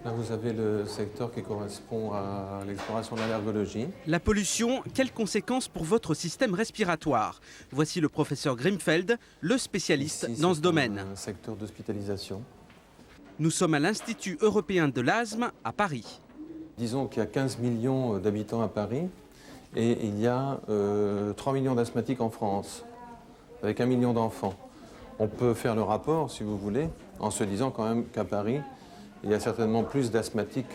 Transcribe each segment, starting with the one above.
Là, vous avez le secteur qui correspond à l'exploration de l'allergologie. La pollution, quelles conséquences pour votre système respiratoire? Voici le professeur Grimfeld, le spécialiste Ici, dans ce c'est domaine. un secteur d'hospitalisation. Nous sommes à l'Institut européen de l'asthme à Paris. Disons qu'il y a 15 millions d'habitants à Paris et il y a 3 millions d'asthmatiques en France, avec 1 million d'enfants. On peut faire le rapport, si vous voulez, en se disant quand même qu'à Paris, il y a certainement plus d'asthmatiques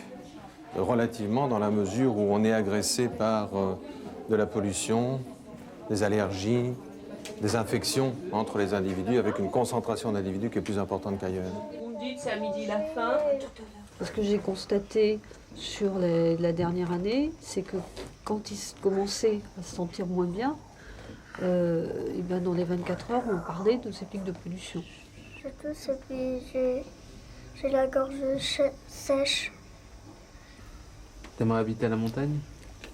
relativement dans la mesure où on est agressé par de la pollution, des allergies, des infections entre les individus avec une concentration d'individus qui est plus importante qu'ailleurs. Vous me dites, c'est à midi la fin. Ce que j'ai constaté sur la dernière année, c'est que quand ils commençaient à se sentir moins bien, et ben dans les 24 heures, on parlait de ces pics de pollution. Je tousse et puis j'ai la gorge sèche. T'aimerais habiter à la montagne?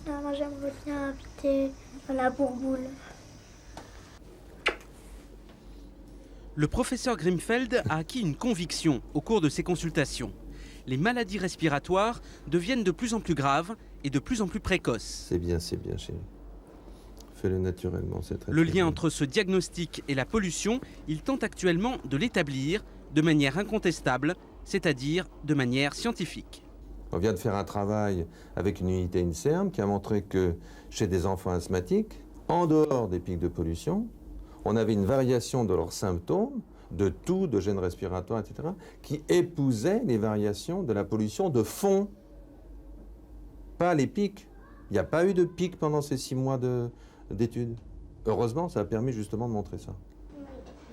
Non, moi j'aimerais bien habiter à la Bourboule. Le professeur Grimfeld a acquis une conviction au cours de ses consultations. Les maladies respiratoires deviennent de plus en plus graves et de plus en plus précoces. C'est bien, chérie. Fais-le naturellement, c'est très Le très lien bien. entre ce diagnostic et la pollution, il tente actuellement de l'établir de manière incontestable, c'est-à-dire de manière scientifique. On vient de faire un travail avec une unité INSERM qui a montré que chez des enfants asthmatiques, en dehors des pics de pollution, on avait une variation de leurs symptômes, de toux, de gènes respiratoires, etc., qui épousait les variations de la pollution de fond, pas les pics. Il n'y a pas eu de pic pendant ces 6 mois d'études. Heureusement, ça a permis justement de montrer ça.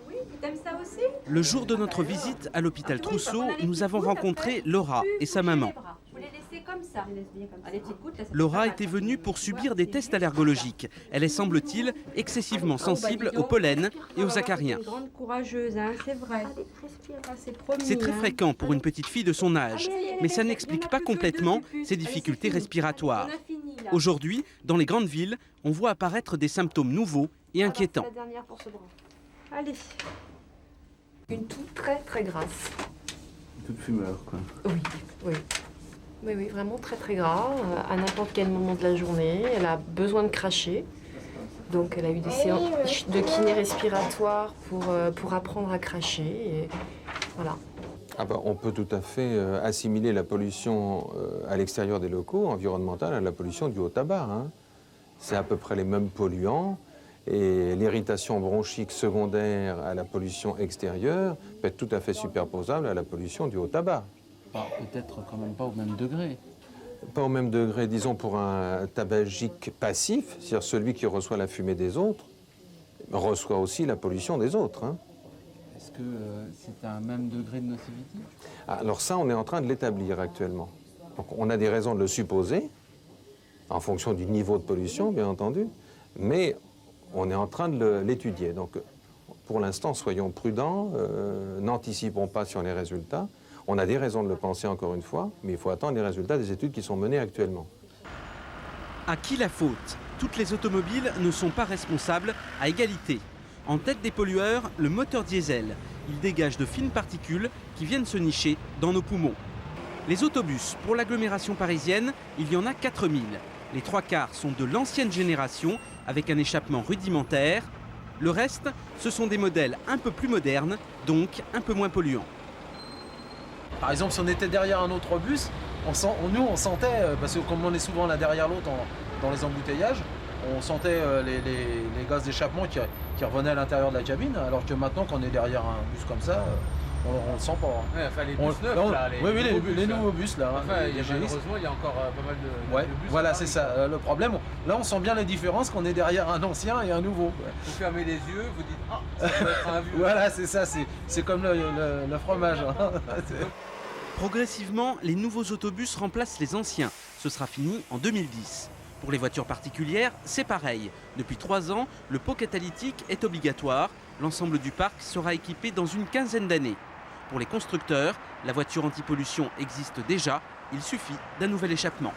Oui, t'aimes ça aussi? Le jour de notre visite à l'hôpital Trousseau, nous avons rencontré Laura et sa maman. Je voulais laisser comme ça. Allez, t'écoutes, là, ça Laura fait pas était mal. venue pour subir des tests allergologiques. Elle est, semble-t-il, excessivement sensible au pollen et aux acariens. Une grande courageuse, hein, c'est vrai. Ah, c'est promis, C'est très hein. fréquent pour une petite fille de son âge, mais ça n'explique pas complètement ses difficultés respiratoires. Aujourd'hui, dans les grandes villes, on voit apparaître des symptômes nouveaux et inquiétants. La dernière pour ce bras. Allez. Une toux très très grasse. Toute fumeur, quoi. Oui, oui. Oui, oui, vraiment très très gras, à n'importe quel moment de la journée. Elle a besoin de cracher. Donc elle a eu des séances de kiné respiratoire pour apprendre à cracher. Et voilà. Ah bah, on peut tout à fait assimiler la pollution à l'extérieur des locaux environnementale à la pollution due au tabac, hein. C'est à peu près les mêmes polluants. Et l'irritation bronchique secondaire à la pollution extérieure peut être tout à fait superposable à la pollution due au tabac. Peut-être quand même pas au même degré. Pas au même degré, disons, pour un tabagique passif, c'est-à-dire celui qui reçoit la fumée des autres, reçoit aussi la pollution des autres, hein. Est-ce que c'est un même degré de nocivité? Alors ça, on est en train de l'établir actuellement. Donc on a des raisons de le supposer, en fonction du niveau de pollution, bien entendu, mais on est en train de l'étudier. Donc pour l'instant, soyons prudents, n'anticipons pas sur les résultats. On a des raisons de le penser encore une fois, mais il faut attendre les résultats des études qui sont menées actuellement. À qui la faute? Toutes les automobiles ne sont pas responsables à égalité. En tête des pollueurs, le moteur diesel. Il dégage de fines particules qui viennent se nicher dans nos poumons. Les autobus, pour l'agglomération parisienne, il y en a 4000. Les 3/4 sont de l'ancienne génération, avec un échappement rudimentaire. Le reste, ce sont des modèles un peu plus modernes, donc un peu moins polluants. Par exemple, si on était derrière un autre bus, on sentait, parce que comme on est souvent l'un derrière l'autre dans les embouteillages, on sentait les gaz d'échappement qui revenaient à l'intérieur de la cabine, alors que maintenant, quand on est derrière un bus comme ça, on le sent pas. Ouais, enfin, les bus neufs, là, les nouveaux bus, là. Enfin, malheureusement, il y a encore pas mal de bus. Voilà, c'est ça, le problème. Là, on sent bien les différences qu'on est derrière un ancien et un nouveau. Vous fermez les yeux, vous dites « Ah, ça doit être un vieux ». Voilà, c'est ça, c'est comme le fromage. Hein. Progressivement, les nouveaux autobus remplacent les anciens. Ce sera fini en 2010. Pour les voitures particulières, c'est pareil. Depuis 3 ans, le pot catalytique est obligatoire. L'ensemble du parc sera équipé dans une quinzaine d'années. Pour les constructeurs, la voiture anti-pollution existe déjà. Il suffit d'un nouvel échappement.